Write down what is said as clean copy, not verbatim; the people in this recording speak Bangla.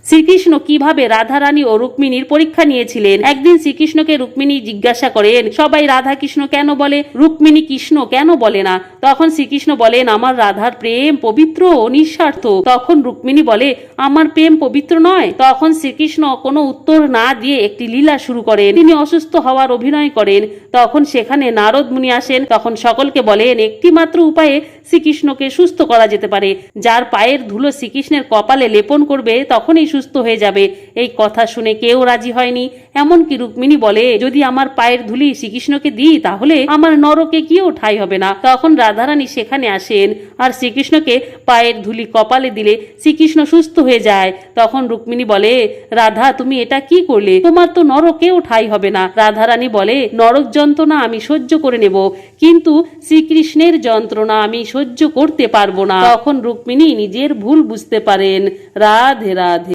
শ্রীকৃষ্ণ কিভাবে রাধারানী ও রুক্মিণীর পরীক্ষা নিয়েছিলেন। একদিন শ্রীকৃষ্ণকে রুক্মিণী জিজ্ঞাসা করেন, সবাই রাধা কৃষ্ণ কেন বলে, রুক্মিণী কৃষ্ণ কেন বলে না? তখন শ্রীকৃষ্ণ বলেন, আমার রাধার প্রেম পবিত্র ও নিঃস্বার্থ। তখন রুক্মিণী বলে, আমার প্রেম পবিত্র নয়। তখন শ্রীকৃষ্ণ কোনো উত্তর না দিয়ে একটি লীলা শুরু করেন। তিনি অসুস্থ হওয়ার অভিনয় করেন। তখন সেখানে নারদ মুনি আসেন। তখন সকলকে বলেন, একটি মাত্র উপায়ে শ্রীকৃষ্ণকে সুস্থ করা যেতে পারে। যার পায়ের ধুলো শ্রীকৃষ্ণের কপালে লেপন করবে তখনই সুস্থ হয়ে যাবে। এই কথা শুনে কেউ রাজি হয়নি। এমনকি রুক্মিণী বলে, যদি আমার পায়ের ধুলি শ্রীকৃষ্ণকে দিই তাহলে আমার নরকে গিয়েও ঠাঁই হবে না। তখন রাধারানী সেখানে আসেন আর শ্রীকৃষ্ণকে পায়ের ধুলি কপালে দিলে শ্রীকৃষ্ণ সুস্থ হয়ে যায়। তখন রুক্মিণী বলে, রাধা তুমি এটা কি করলে? তোমার তো নরকেও ঠাঁই হবে না। রাধারানী বলে, নরক যন্ত্রণা আমি সহ্য করে নেব, কিন্তু শ্রীকৃষ্ণের যন্ত্রণা আমি সহ্য করতে পারবো না। তখন রুক্মিণী নিজের ভুল বুঝতে পারেন। রাধে রাধে।